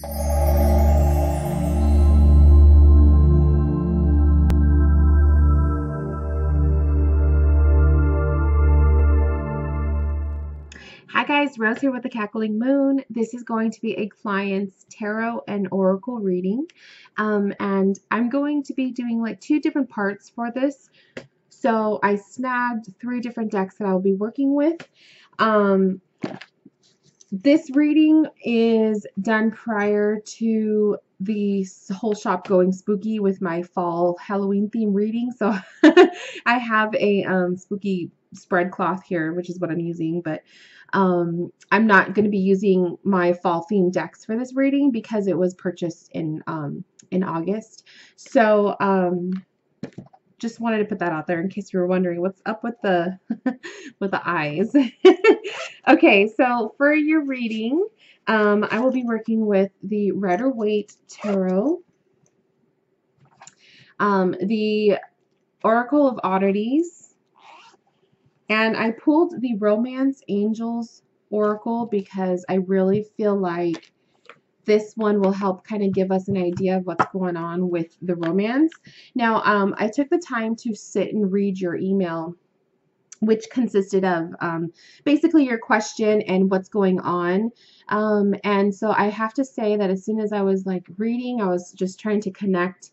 Hi guys, Rose here with the Cackling Moon. This is going to be a client's tarot and oracle reading. And I'm going to be doing like 2 different parts for this. So I snagged 3 different decks that I'll be working with. This reading is done prior to the whole shop going spooky with my fall Halloween theme reading. So I have a spooky spread cloth here, which is what I'm using, but I'm not going to be using my fall theme decks for this reading because it was purchased in August. So just wanted to put that out there in case you were wondering what's up with the with the eyes. Okay, so for your reading, I will be working with the Waite Tarot, the Oracle of Oddities, and I pulled the Romance Angels Oracle because I really feel like this one will help kind of give us an idea of what's going on with the romance. Now, I took the time to sit and read your email, which consisted of basically your question and what's going on. And so I have to say that as soon as I was like reading, I was just trying to connect.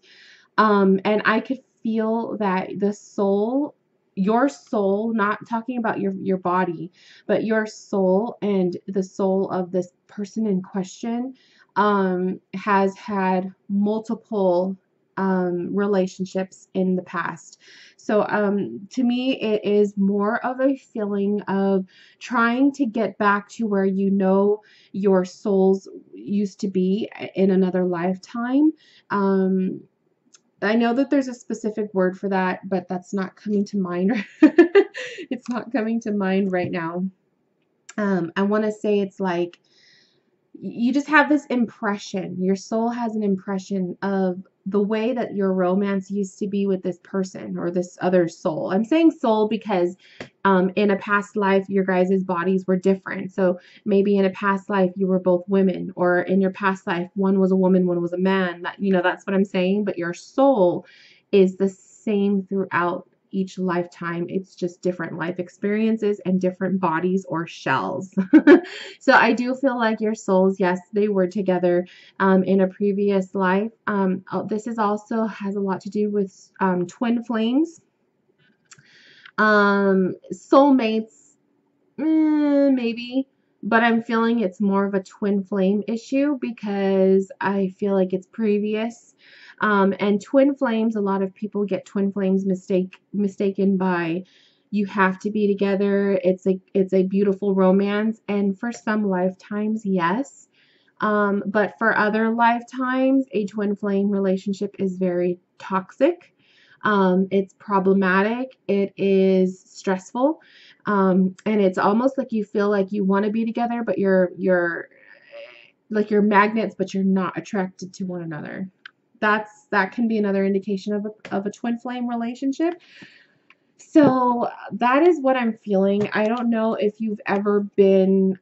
And I could feel that the soul, your soul, not talking about your body, but your soul and the soul of this person in question has had multiple relationships in the past. So to me, it is more of a feeling of trying to get back to where you know your souls used to be in another lifetime. I know that there's a specific word for that, but that's not coming to mind. It's not coming to mind right now. I want to say it's like you just have this impression. Your soul has an impression of the way that your romance used to be with this person or this other soul. I'm saying soul because in a past life, your guys' bodies were different. So maybe in a past life, you were both women, or in your past life, one was a woman, one was a man. That, you know, that's what I'm saying. But your soul is the same throughout each lifetime. It's just different life experiences and different bodies or shells. So I do feel like your souls, yes, they were together in a previous life. This is also has a lot to do with twin flames, soulmates, maybe. But I'm feeling it's more of a twin flame issue because I feel like it's previous. And twin flames, a lot of people get twin flames mistaken by you have to be together. It's a beautiful romance, and for some lifetimes, yes. But for other lifetimes, a twin flame relationship is very toxic. It's problematic. It is stressful. And it's almost like you feel like you want to be together, but you're like you're magnets, but you're not attracted to one another. That can be another indication of a twin flame relationship. So that is what I'm feeling. I don't know if you've ever been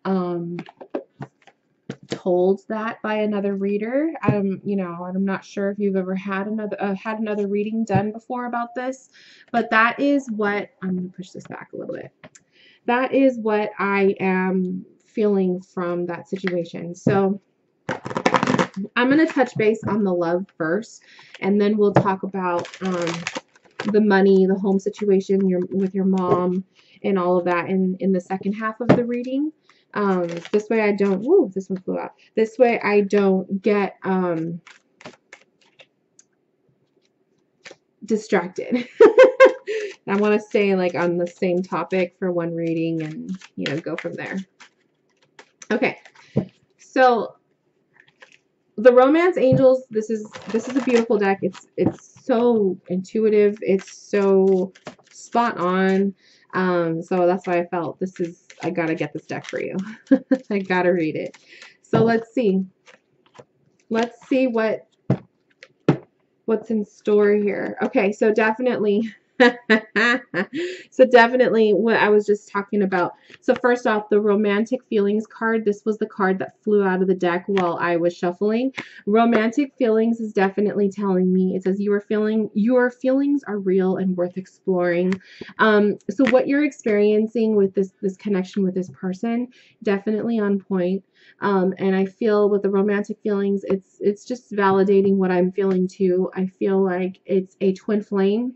told that by another reader. You know, I'm not sure if you've ever had another reading done before about this, but that is what I'm going to push this back a little bit. That is what I am feeling from that situation. So I'm going to touch base on the love first, and then we'll talk about the money, the home situation with your mom, and all of that in the second half of the reading. This way I don't, woo, this one flew out. This way I don't get distracted. I want to stay like on the same topic for one reading and, you know, go from there. Okay. So the Romance Angels, this is a beautiful deck. It's so intuitive. It's so spot on. So that's why I felt I gotta get this deck for you. I gotta read it. So let's see. Let's see what's in store here. Okay, so definitely So definitely what I was just talking about. So first off, the romantic feelings card. This was the card that flew out of the deck while I was shuffling. Romantic feelings is definitely telling me. It says your feelings are real and worth exploring. So what you're experiencing with this connection with this person, definitely on point. And I feel with the romantic feelings, it's just validating what I'm feeling too. I feel like it's a twin flame.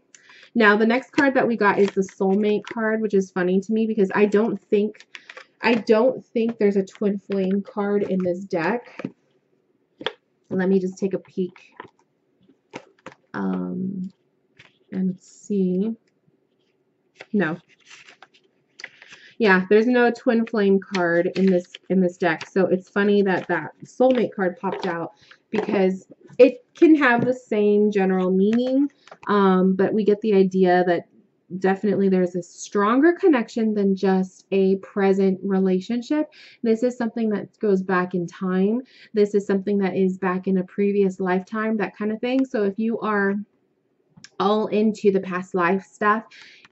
Now, the next card that we got is the soulmate card, which is funny to me because I don't think there's a twin flame card in this deck. Let me just take a peek and see. No. Yeah, there's no twin flame card in this deck. So it's funny that that soulmate card popped out because it can have the same general meaning, but we get the idea that definitely there's a stronger connection than just a present relationship. This is something that goes back in time. This is something that is back in a previous lifetime, that kind of thing. So if you are all into the past life stuff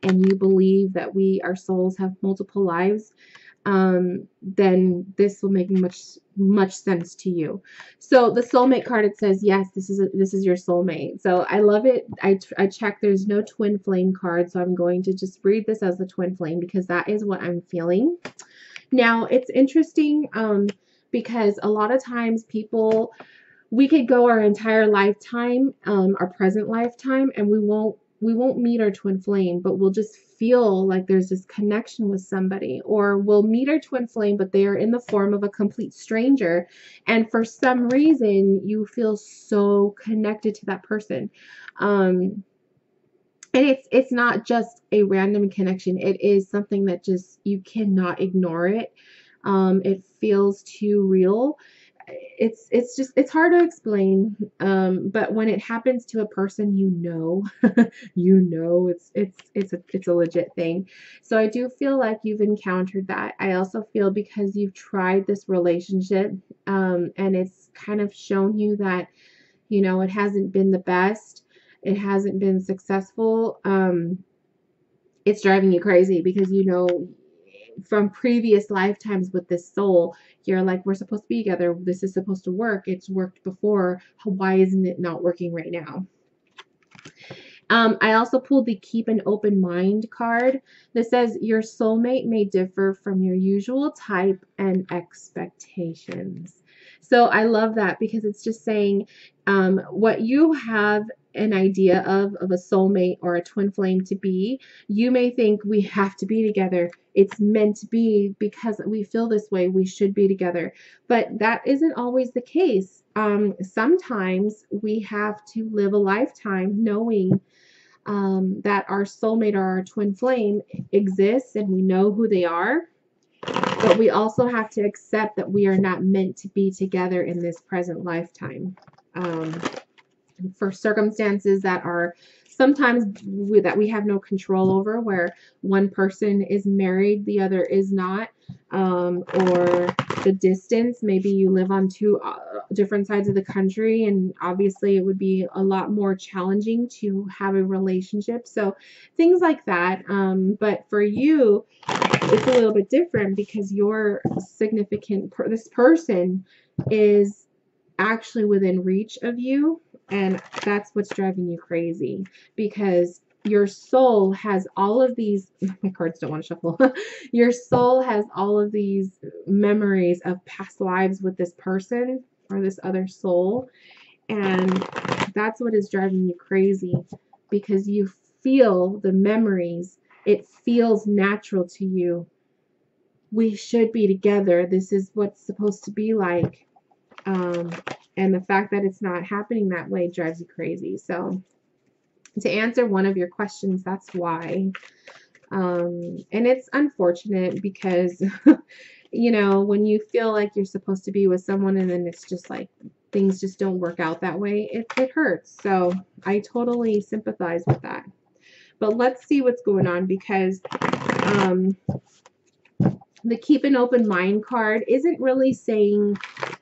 and you believe that our souls have multiple lives, then this will make much sense to you. So the soulmate card, it says, yes, this is your soulmate. So I love it. I checked, there's no twin flame card, so I'm going to just read this as the twin flame because that is what I'm feeling. Now it's interesting because a lot of times we could go our entire lifetime, our present lifetime, and we won't meet our twin flame, but we'll just feel like there's this connection with somebody. Or we'll meet our twin flame, but they are in the form of a complete stranger, and for some reason you feel so connected to that person. And it's not just a random connection. It is something that just, you cannot ignore it. It feels too real. It's hard to explain, but when it happens to a person, it's a legit thing. So I do feel like you've encountered that. I also feel because you've tried this relationship, and it's kind of shown you that it hasn't been the best, it hasn't been successful. It's driving you crazy because from previous lifetimes with this soul, you're like, we're supposed to be together. This is supposed to work. It's worked before. Why isn't it not working right now? I also pulled the keep an open mind card that says your soulmate may differ from your usual type and expectations. So I love that because it's just saying what you have an idea of a soulmate or a twin flame to be. You may think we have to be together. It's meant to be because we feel this way. We should be together. But that isn't always the case. Sometimes we have to live a lifetime knowing that our soulmate or our twin flame exists and we know who they are. But we also have to accept that we are not meant to be together in this present lifetime. For circumstances that are sometimes that we have no control over, where one person is married, the other is not, or the distance. Maybe you live on two different sides of the country, and obviously it would be a lot more challenging to have a relationship. So things like that. But for you, it's a little bit different because your this person is actually within reach of you, and that's what's driving you crazy because your soul has all of these my cards don't want to shuffle. Your soul has all of these memories of past lives with this person or this other soul, and that's what is driving you crazy because you feel the memories. It feels natural to you. We should be together. This is what's supposed to be like. And the fact that it's not happening that way drives you crazy. So to answer one of your questions, that's why. And it's unfortunate because, when you feel like you're supposed to be with someone and then it's just like things just don't work out that way, it hurts. So I totally sympathize with that. But let's see what's going on because the keep an open mind card isn't really saying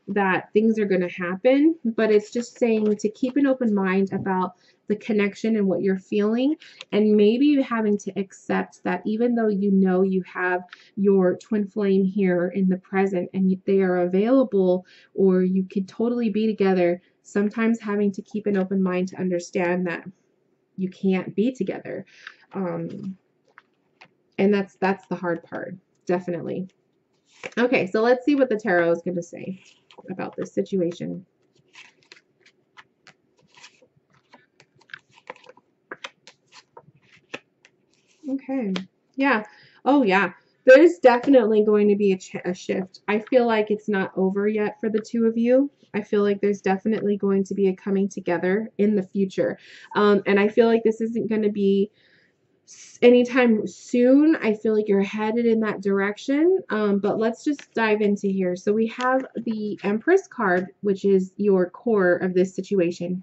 that things are going to happen, but it's just saying to keep an open mind about the connection and what you're feeling, and maybe having to accept that even though you know you have your twin flame here in the present and they are available, or you could totally be together, sometimes having to keep an open mind to understand that you can't be together. And that's the hard part, definitely. Okay, so let's see what the tarot is going to say about this situation. Okay. Yeah. Oh, yeah. There's definitely going to be a shift. I feel like it's not over yet for the two of you. I feel like there's definitely going to be a coming together in the future. And I feel like this isn't going to be anytime soon. I feel like you're headed in that direction. But let's just dive into here. So we have the Empress card, which is your core of this situation.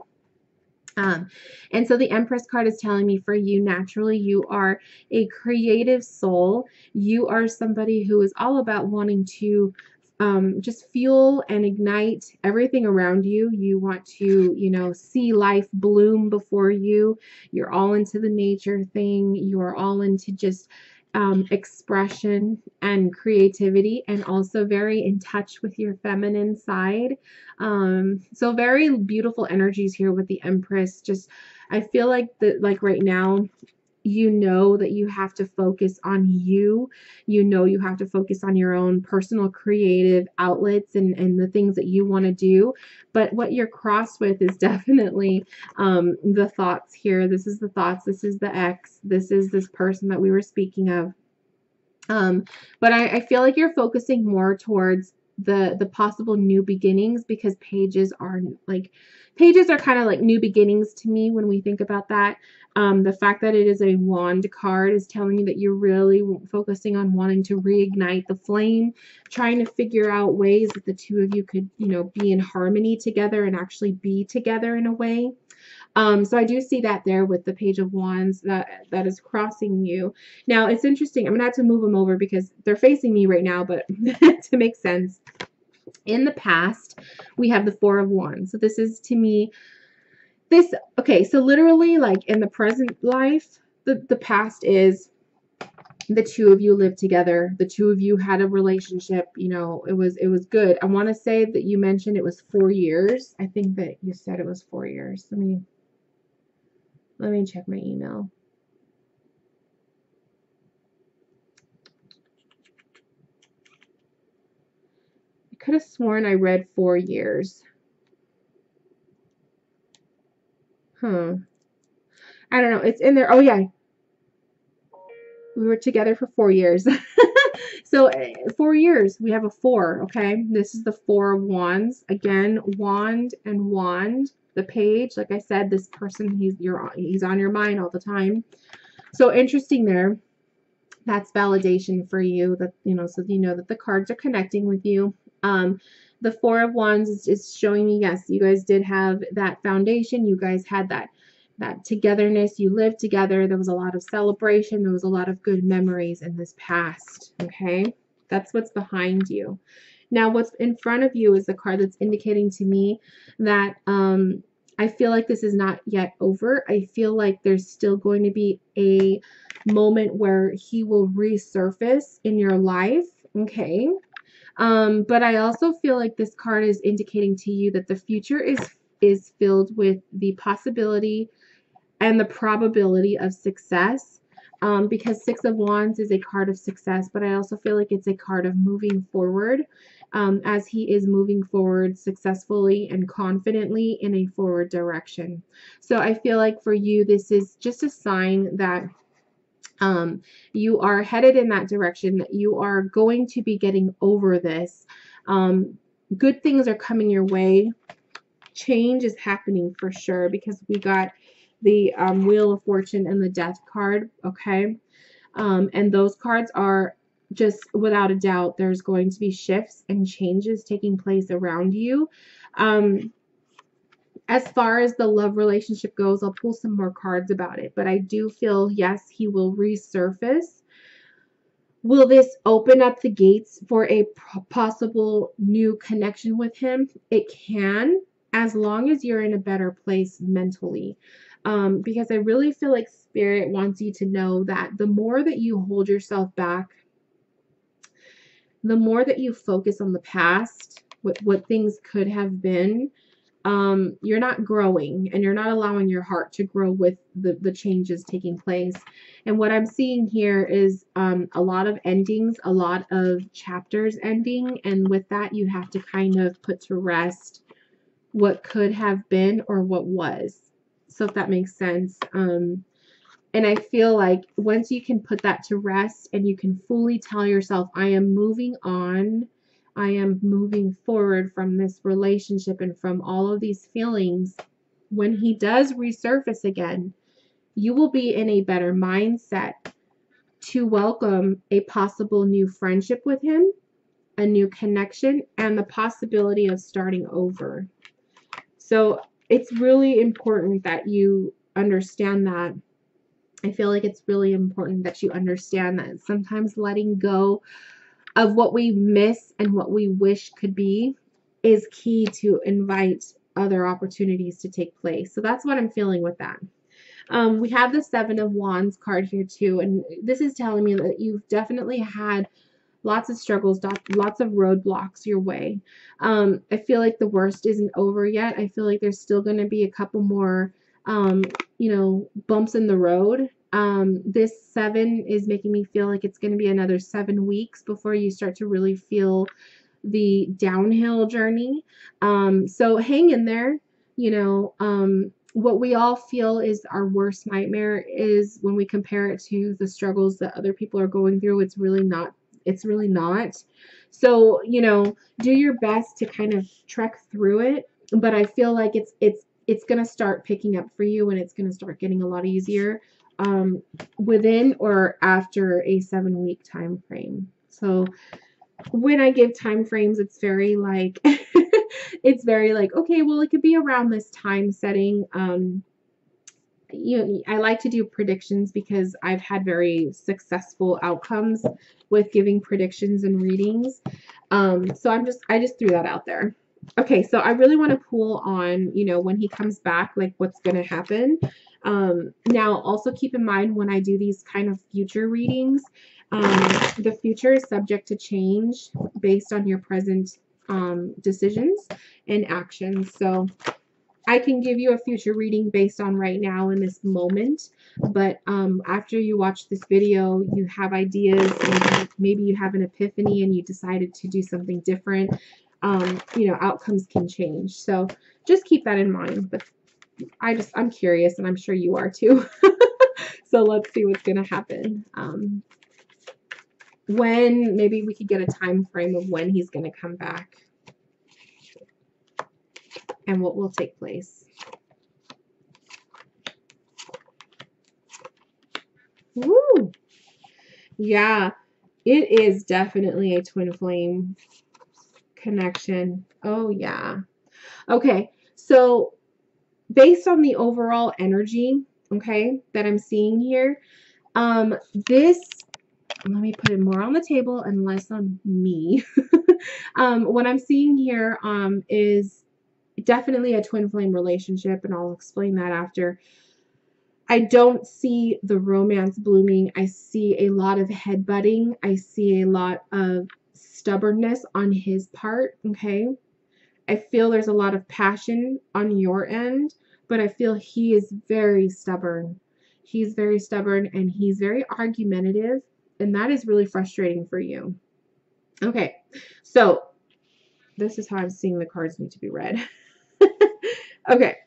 And so the Empress card is telling me for you, naturally, you are a creative soul. You are somebody who is all about wanting to just fuel and ignite everything around you. You want to, see life bloom before you. You're all into the nature thing. You're all into just expression and creativity, and also very in touch with your feminine side. So very beautiful energies here with the Empress. Just, I feel like that, like right now, you know that you have to focus on you. You have to focus on your own personal creative outlets and the things that you want to do. But what you're crossed with is definitely the thoughts here. This is the thoughts. This is the ex. This is this person that we were speaking of. But I feel like you're focusing more towards the possible new beginnings, because pages are kind of like new beginnings to me when we think about that. The fact that it is a wand card is telling me that you're really focusing on wanting to reignite the flame, trying to figure out ways that the two of you could, be in harmony together and actually be together in a way. So I do see that there with the Page of Wands that is crossing you. Now, it's interesting. I'm going to have to move them over because they're facing me right now, but to make sense. In the past, we have the Four of Wands. So this is, to me, okay, so literally, like in the present life, the past is the two of you lived together. The two of you had a relationship. It was good. I want to say that you mentioned it was 4 years. I think that you said it was 4 years. Let me check my email. I could have sworn I read 4 years. Huh. I don't know. It's in there. Oh, yeah. We were together for 4 years. So 4 years. We have a 4, okay? This is the Four of Wands. Again, wand and wand. The page, like I said, this person, he's on your mind all the time. So interesting there. That's validation for you, that so you know that the cards are connecting with you. The Four of Wands is showing me, yes, you guys did have that foundation. You guys had that togetherness. You lived together. There was a lot of celebration. There was a lot of good memories in this past. Okay, that's what's behind you. Now, what's in front of you is the card that's indicating to me that I feel like this is not yet over. I feel like there's still going to be a moment where he will resurface in your life. Okay. But I also feel like this card is indicating to you that the future is filled with the possibility and the probability of success. Because Six of Wands is a card of success, but I also feel like it's a card of moving forward, as he is moving forward successfully and confidently in a forward direction. So I feel like for you, this is just a sign that you are headed in that direction, that you are going to be getting over this. Good things are coming your way. Change is happening for sure, because we got the Wheel of Fortune and the Death card, okay? And those cards are just, without a doubt, there's going to be shifts and changes taking place around you. As far as the love relationship goes, I'll pull some more cards about it, but I do feel, yes, he will resurface. Will this open up the gates for a possible new connection with him? It can, as long as you're in a better place mentally. Because I really feel like Spirit wants you to know that the more that you hold yourself back, the more that you focus on the past, what things could have been, you're not growing, and you're not allowing your heart to grow with the changes taking place. And what I'm seeing here is a lot of endings, a lot of chapters ending, and with that you have to kind of put to rest what could have been or what was. So if that makes sense. And I feel like once you can put that to rest and you can fully tell yourself, I am moving on, I am moving forward from this relationship and from all of these feelings, when he does resurface again, you will be in a better mindset to welcome a possible new friendship with him, a new connection, and the possibility of starting over. So it's really important that you understand that. I feel like it's really important that you understand that sometimes letting go of what we miss and what we wish could be is key to invite other opportunities to take place. So that's what I'm feeling with that. We have the Seven of Wands card here too, and this is telling me that you've definitely had lots of struggles, lots of roadblocks your way. I feel like the worst isn't over yet. I feel like there's still going to be a couple more, bumps in the road. This 7 is making me feel like it's going to be another 7 weeks before you start to really feel the downhill journey. So hang in there. What we all feel is our worst nightmare is when we compare it to the struggles that other people are going through. It's really not. It's really not. So, do your best to kind of trek through it. But I feel like it's going to start picking up for you, and it's going to start getting a lot easier within or after a 7-week time frame. So when I give time frames, it's very like it's very like, okay, well, it could be around this time setting. I like to do predictions because I've had very successful outcomes with giving predictions and readings. So I just threw that out there. Okay, so I really want to pull on, when he comes back, like what's going to happen. Now, also keep in mind when I do these kind of future readings, the future is subject to change based on your present decisions and actions. So I can give you a future reading based on right now in this moment, but after you watch this video, you have ideas, maybe you have an epiphany and you decided to do something different. Outcomes can change. So just keep that in mind. But I'm curious, and I'm sure you are too. So let's see what's going to happen. When maybe we could get a time frame of when he's going to come back and what will take place. Woo! Yeah, it is definitely a twin flame connection. Oh, yeah. Okay, so based on the overall energy, okay, that I'm seeing here, this, let me put it more on the table and less on me. What I'm seeing here is definitely a twin flame relationship, and I'll explain that after. I don't see the romance blooming. I see a lot of headbutting. I see a lot of stubbornness on his part, okay? I feel there's a lot of passion on your end, but I feel he is very stubborn. He's very stubborn and he's very argumentative, and that is really frustrating for you. Okay, so this is how I'm seeing the cards need to be read. Okay,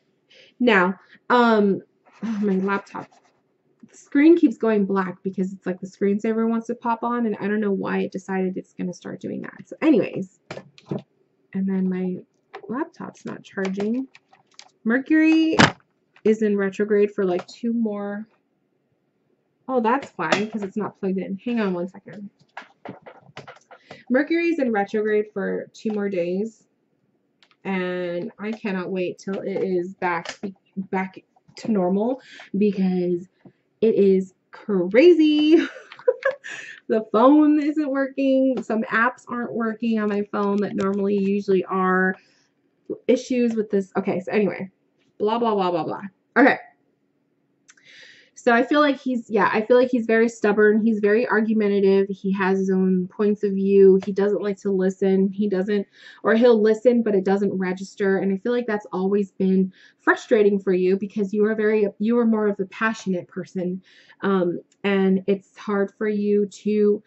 now, oh, my laptop. The screen keeps going black because it's like the screensaver wants to pop on, and I don't know why it decided it's going to start doing that. So anyways, and then my laptop's not charging. Mercury is in retrograde for like 2 more. Oh, that's fine because it's not plugged in. Hang on 1 second. Mercury's in retrograde for 2 more days, and I cannot wait till it is back to normal because it is crazy. The phone isn't working. Some apps aren't working on my phone that normally usually are. Issues with this. Okay, so anyway, blah, blah, blah, blah, blah. Okay. So I feel like I feel like he's very stubborn. He's very argumentative. He has his own points of view. He doesn't like to listen. Or he'll listen, but it doesn't register. And I feel like that's always been frustrating for you because you are more of a passionate person. And it's hard for you to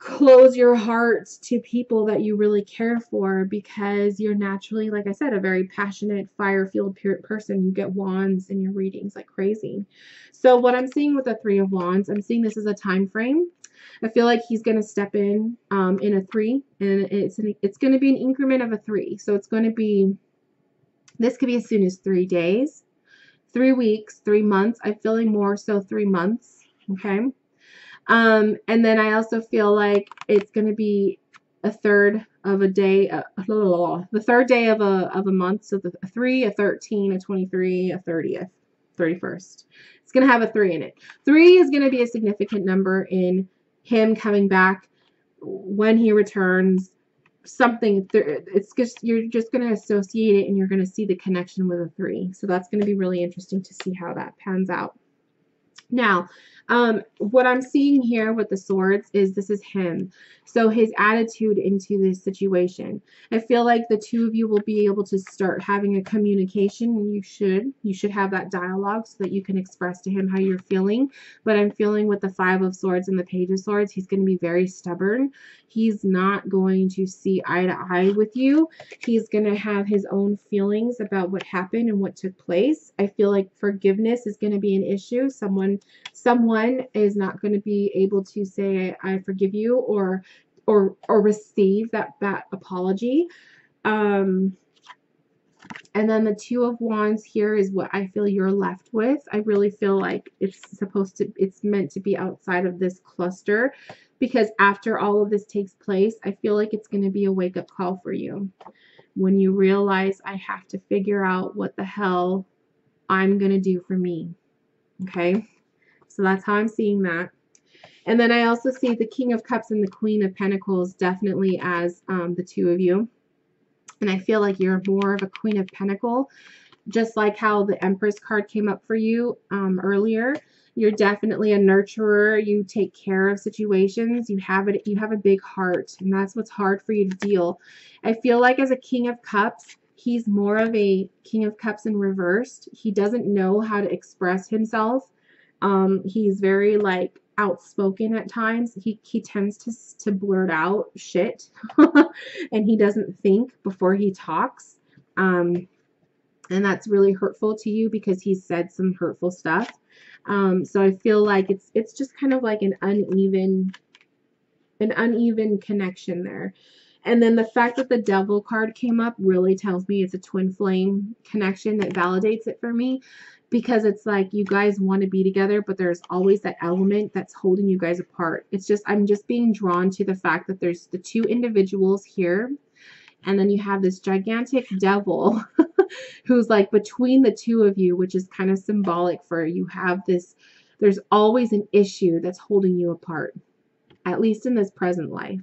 close your heart to people that you really care for because you're naturally, like I said, a very passionate, fire-filled person. You get wands in your readings like crazy. So what I'm seeing with the Three of Wands, I'm seeing this as a time frame. I feel like he's going to step in a 3, and it's going to be an increment of a 3. So this could be as soon as 3 days, 3 weeks, 3 months. I'm feeling more so 3 months. Okay. And then I also feel like it's going to be a third of a day, the third day of a month. So a 3, a 13, a 23, a 30th, 31st. It's going to have a 3 in it. 3 is going to be a significant number in him coming back when he returns. It's just, you're just going to associate it and you're going to see the connection with a 3. So that's going to be really interesting to see how that pans out. Now, what I'm seeing here with the swords is this is him. So his attitude into this situation. I feel like the two of you will be able to start having a communication. And you should have that dialogue so that you can express to him how you're feeling. But I'm feeling with the 5 of Swords and the Page of Swords, he's going to be very stubborn. He's not going to see eye to eye with you. He's going to have his own feelings about what happened and what took place. I feel like forgiveness is going to be an issue. Someone is not going to be able to say I forgive you or receive that apology. And then the 2 of Wands here is what I feel you're left with. I really feel like it's meant to be outside of this cluster, because after all of this takes place, I feel like it's going to be a wake-up call for you when you realize I have to figure out what the hell I'm going to do for me. Okay? So that's how I'm seeing that. And then I also see the King of Cups and the Queen of Pentacles definitely as the 2 of you. And I feel like you're more of a Queen of Pentacle, just like how the Empress card came up for you earlier. You're definitely a nurturer. You take care of situations. You have a big heart, and that's what's hard for you to deal. I feel like as a King of Cups, he's more of a King of Cups in reversed. He doesn't know how to express himself. He's very like outspoken at times. He tends to blurt out shit and he doesn't think before he talks. And that's really hurtful to you because he said some hurtful stuff. So I feel like it's just kind of like an uneven connection there. And then the fact that the Devil card came up really tells me it's a twin flame connection that validates it for me, because it's like you guys want to be together, but there's always that element that's holding you guys apart. I'm just being drawn to the fact that there's the 2 individuals here, and then you have this gigantic devil who's like between the 2 of you, which is kind of symbolic for you have this, there's always an issue that's holding you apart, at least in this present life.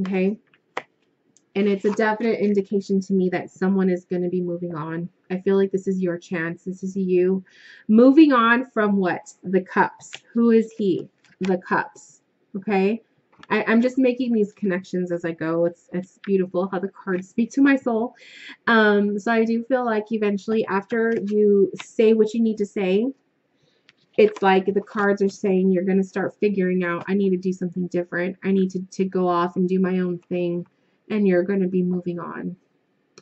Okay? And it's a definite indication to me that someone is going to be moving on. I feel like this is your chance. This is you moving on from what? The Cups. Who is he? The Cups. Okay? I'm just making these connections as I go. It's beautiful how the cards speak to my soul. So I do feel like eventually after you say what you need to say, it's like the cards are saying you're going to start figuring out, I need to do something different. I need to go off and do my own thing. And you're going to be moving on.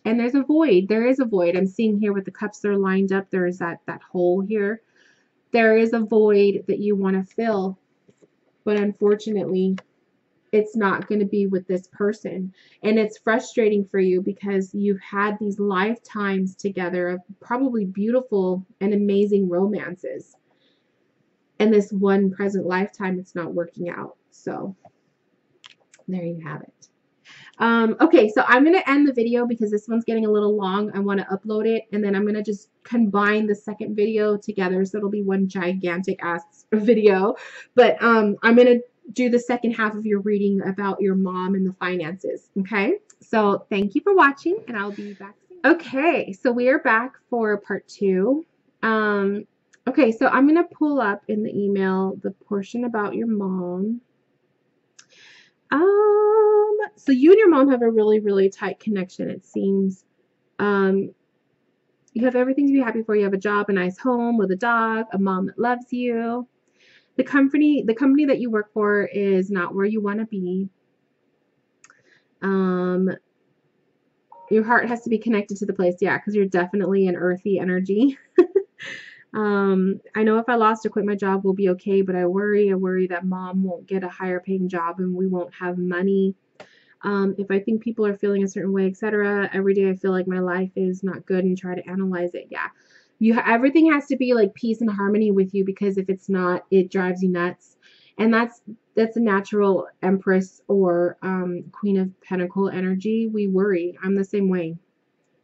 And there's a void. There is a void. I'm seeing here with the cups that are lined up, there is that hole here. There is a void that you want to fill. But unfortunately, it's not going to be with this person. And it's frustrating for you because you've had these lifetimes together of probably beautiful and amazing romances. And this one present lifetime, it's not working out. So there you have it. Okay, so I'm going to end the video because this one's getting a little long. I want to upload it, and then I'm going to just combine the second video together, so it'll be one gigantic ass video. But I'm going to do the second half of your reading about your mom and the finances. Okay, so thank you for watching, and I'll be back soon. Okay, so we are back for part 2. Okay, so I'm going to pull up in the email the portion about your mom. So you and your mom have a really, really tight connection, it seems. You have everything to be happy for. You have a job, a nice home with a dog, a mom that loves you. The company that you work for is not where you want to be. Your heart has to be connected to the place, yeah, because you're definitely an earthy energy. I know if I lost to quit my job, we'll be okay, but I worry that mom won't get a higher paying job and we won't have money. If I think people are feeling a certain way, etc., every day I feel like my life is not good and try to analyze it. Yeah, everything has to be like peace and harmony with you, because if it's not, it drives you nuts. And that's a natural Empress or Queen of Pentacle energy. We worry. I'm the same way.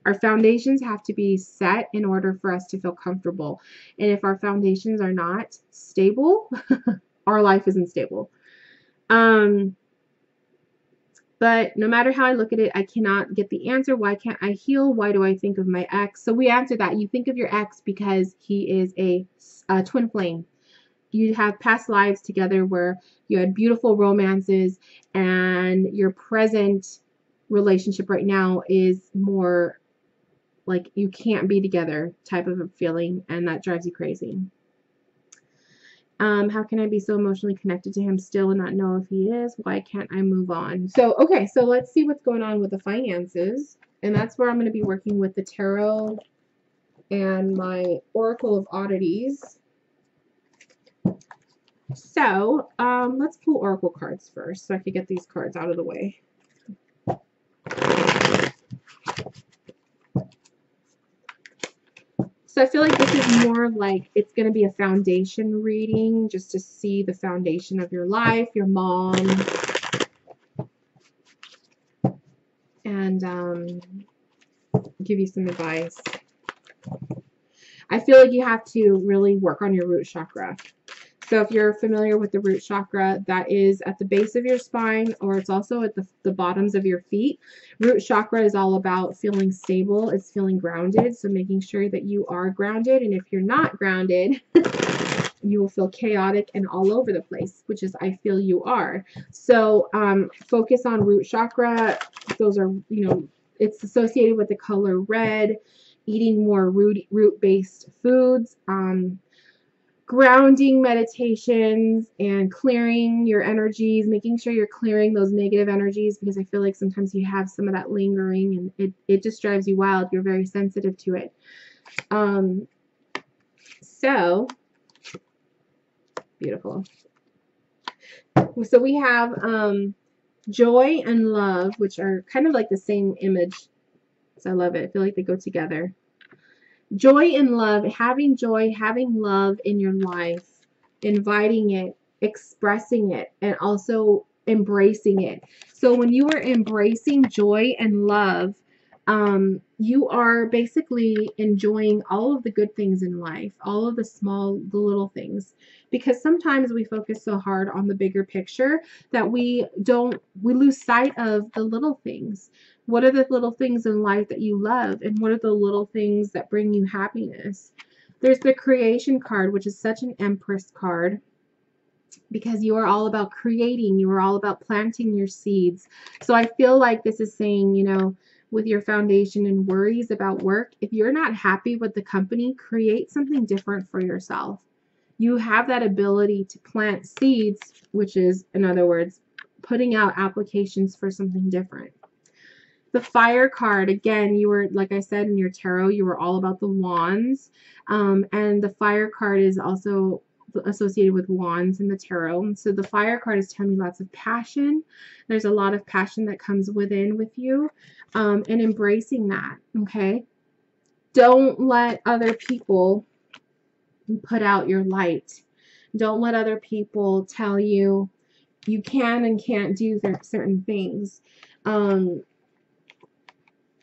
Our foundations have to be set in order for us to feel comfortable. And if our foundations are not stable, our life isn't stable. But no matter how I look at it, I cannot get the answer. Why can't I heal? Why do I think of my ex? So we answered that. You think of your ex because he is a twin flame. You have past lives together where you had beautiful romances, and your present relationship right now is more like you can't be together type of a feeling, and that drives you crazy. How can I be so emotionally connected to him still and not know if he is? Why can't I move on? So, okay, so let's see what's going on with the finances. And that's where I'm going to be working with the tarot and my Oracle of Oddities. So, let's pull Oracle cards first so I can get these cards out of the way. So I feel like this is more like it's going to be a foundation reading, just to see the foundation of your life, your mom, and give you some advice. I feel like you have to really work on your root chakra. So if you're familiar with the root chakra, that is at the base of your spine, or it's also at the bottoms of your feet. Root chakra is all about feeling stable. It's feeling grounded. So making sure that you are grounded. And if you're not grounded, you will feel chaotic and all over the place, which is I feel you are. So focus on root chakra. Those are, it's associated with the color red, eating more root-based foods, grounding meditations, and clearing your energies, making sure you're clearing those negative energies, because I feel like sometimes you have some of that lingering and it just drives you wild. You're very sensitive to it. So beautiful. So we have joy and love, which are kind of like the same image. So I love it. I feel like they go together. Joy and love, having joy, having love in your life, inviting it, expressing it, and also embracing it. So when you are embracing joy and love, you are basically enjoying all of the good things in life, all of the little things, because sometimes we focus so hard on the bigger picture that we lose sight of the little things. What are the little things in life that you love, and what are the little things that bring you happiness? There's the creation card, which is such an Empress card, because you are all about creating. You are all about planting your seeds. So I feel like this is saying, with your foundation and worries about work, if you're not happy with the company, create something different for yourself. You have that ability to plant seeds, which is, in other words, putting out applications for something different. The fire card, again, you were, like I said, in your tarot, you were all about the wands. And the fire card is also associated with wands in the tarot. So the fire card is telling me lots of passion. There's a lot of passion that comes within with you, and embracing that, okay? Don't let other people put out your light. Don't let other people tell you you can and can't do certain things.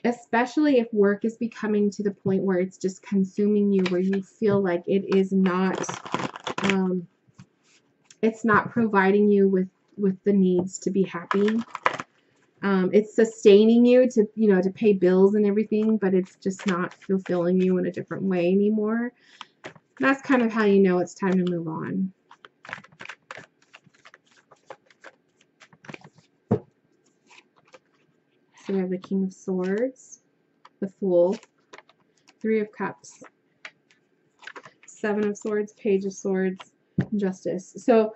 Especially if work is becoming to the point where it's just consuming you, where you feel like it's not providing you with the needs to be happy. It's sustaining you to, to pay bills and everything, but it's just not fulfilling you in a different way anymore. That's kind of how you know it's time to move on. So we have the King of Swords, the Fool, Three of Cups, Seven of Swords, Page of Swords, Justice. So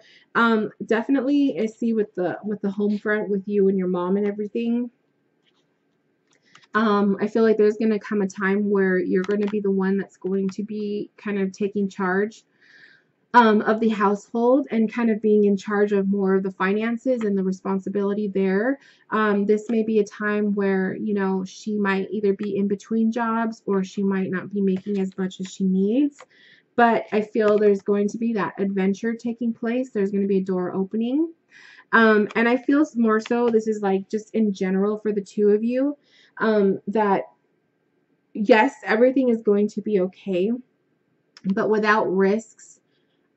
definitely I see with the home front with you and your mom and everything. I feel like there's going to come a time where you're going to be the one that's going to be kind of taking charge of the household and kind of being in charge of more of the finances and the responsibility there. This may be a time where, she might either be in between jobs or she might not be making as much as she needs. But I feel there's going to be that adventure taking place. There's going to be a door opening. And I feel more so, this is like just in general for the two of you, that yes, everything is going to be okay, but without risks,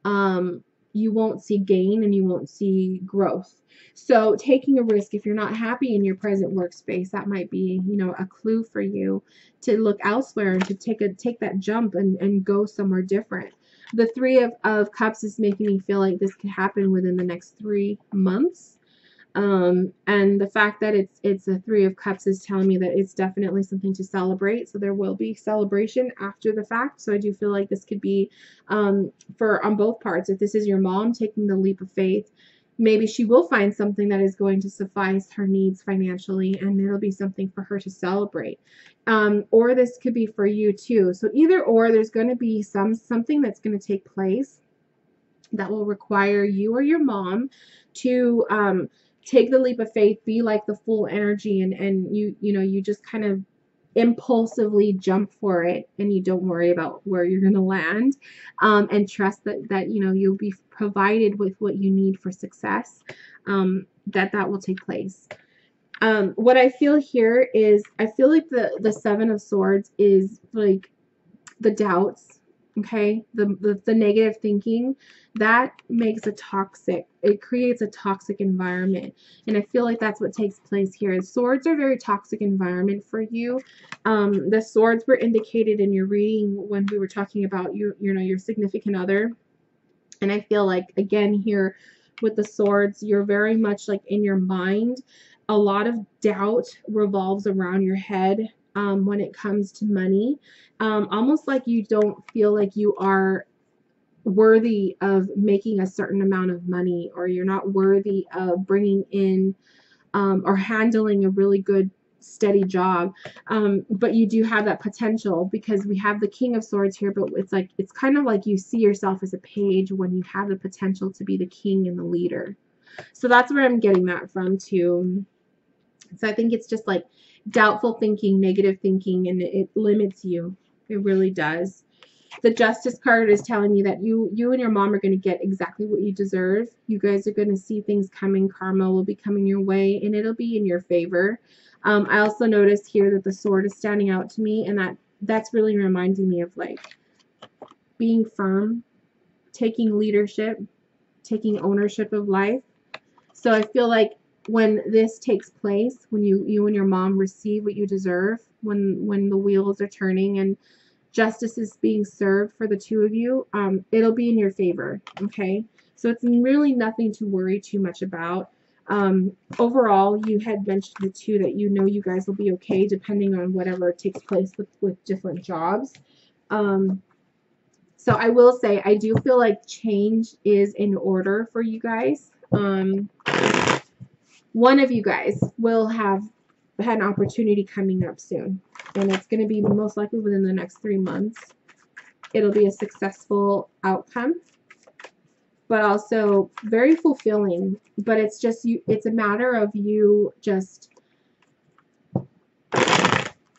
you won't see gain and you won't see growth. So taking a risk, if you're not happy in your present workspace, that might be, a clue for you to look elsewhere and to take that jump and go somewhere different. The Three of Cups is making me feel like this could happen within the next 3 months. And the fact that it's a Three of Cups is telling me that it's definitely something to celebrate. So there will be celebration after the fact. So I do feel like this could be for on both parts. If this is your mom taking the leap of faith, maybe she will find something that is going to suffice her needs financially, and it'll be something for her to celebrate. Or this could be for you too. So either or, there's going to be something that's going to take place that will require you or your mom to take the leap of faith, be like the full energy, and you just kind of impulsively jump for it, and you don't worry about where you're going to land, and trust that you'll be provided with what you need for success, that will take place. What I feel here is I feel like the Seven of Swords is like the doubts, okay, the negative thinking that it creates a toxic environment, and I feel like that's what takes place here. Swords are a very toxic environment for you. The swords were indicated in your reading when we were talking about your significant other, and I feel like again here with the swords, you're very much like in your mind. A lot of doubt revolves around your head when it comes to money. Almost like you don't feel like you are worthy of making a certain amount of money, or you're not worthy of bringing in or handling a really good steady job, but you do have that potential because we have the King of Swords here, but it's kind of like you see yourself as a page when you have the potential to be the king and the leader. So that's where I'm getting that from too. So I think it's just like doubtful thinking, negative thinking, and it limits you. It really does. The Justice card is telling me that you and your mom are going to get exactly what you deserve. You guys are going to see things coming. Karma will be coming your way, and it'll be in your favor. I also noticed here that the sword is standing out to me, and that's really reminding me of like being firm, taking leadership, taking ownership of life. So I feel like when this takes place, when you and your mom receive what you deserve, when the wheels are turning and justice is being served for the two of you, it'll be in your favor, okay? So it's really nothing to worry too much about. Overall, you had mentioned the two that you guys will be okay depending on whatever takes place with different jobs. So I will say I do feel like change is in order for you guys. One of you guys will have had an opportunity coming up soon, and it's going to be most likely within the next 3 months. It'll be a successful outcome, but also very fulfilling. But it's just it's a matter of you just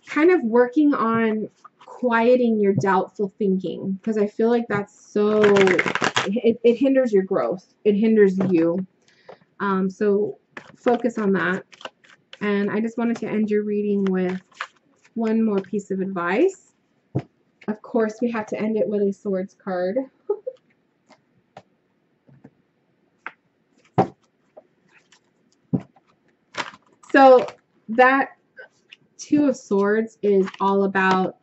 kind of working on quieting your doubtful thinking, because I feel like that's it hinders your growth. It hinders you. So focus on that. And I just wanted to end your reading with one more piece of advice. Of course, we have to end it with a Swords card. So that Two of Swords is all about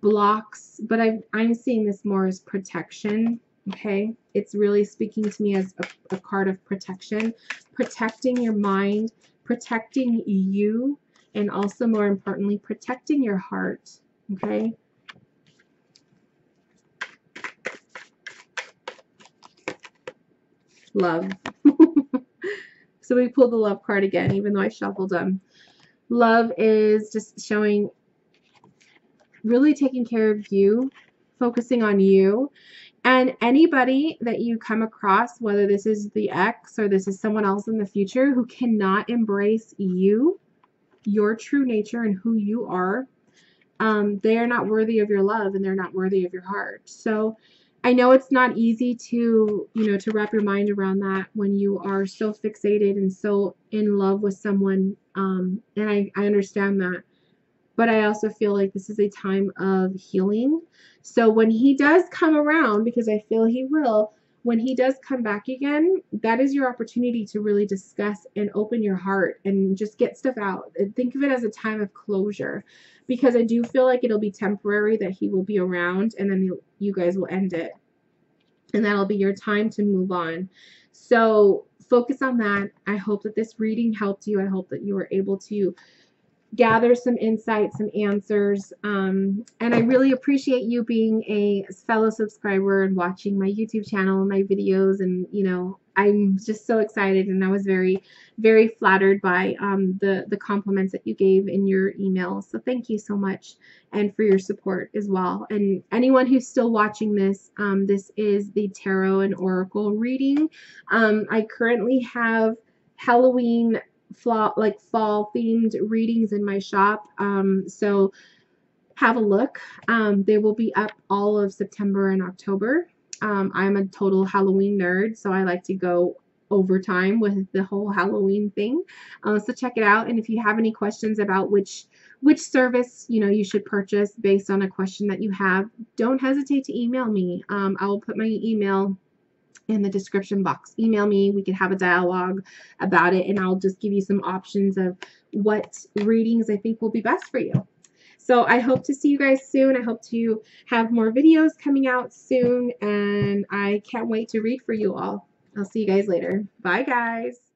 blocks, but I'm seeing this more as protection. Okay, it's really speaking to me as a card of protection, protecting your mind, protecting you, and also more importantly, protecting your heart. Okay. Love. So we pulled the love card again, even though I shuffled them. Love is just showing really taking care of you, focusing on you. And anybody that you come across, whether this is the ex or this is someone else in the future who cannot embrace you, your true nature and who you are, they are not worthy of your love and they're not worthy of your heart. So I know it's not easy to, to wrap your mind around that when you are so fixated and so in love with someone. And I understand that. But I also feel like this is a time of healing. So when he does come around, because I feel he will, when he does come back again, that is your opportunity to really discuss and open your heart and just get stuff out. And think of it as a time of closure, because I do feel like it'll be temporary, that he will be around, and then you guys will end it. And that'll be your time to move on. So focus on that. I hope that this reading helped you. I hope that you were able to gather some insights, some answers. And I really appreciate you being a fellow subscriber and watching my YouTube channel, my videos. And, I'm just so excited. And I was very, very flattered by the compliments that you gave in your email. So thank you so much, and for your support as well. And anyone who's still watching this, this is the Tarot and Oracle reading. I currently have Halloween fall themed readings in my shop, so have a look. They will be up all of September and October. I'm a total Halloween nerd, so I like to go overtime with the whole Halloween thing. So check it out. And if you have any questions about which service you should purchase based on a question that you have, don't hesitate to email me. I will put my email in the description box. Email me. We can have a dialogue about it, and I'll just give you some options of what readings I think will be best for you. So I hope to see you guys soon. I hope to have more videos coming out soon, and I can't wait to read for you all. I'll see you guys later. Bye, guys.